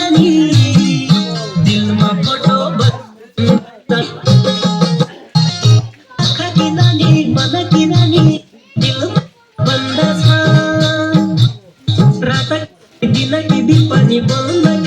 रानी दिल मा फोटो की नानी मन की नानी दिल बंद था रात दिन की दीपानी बंद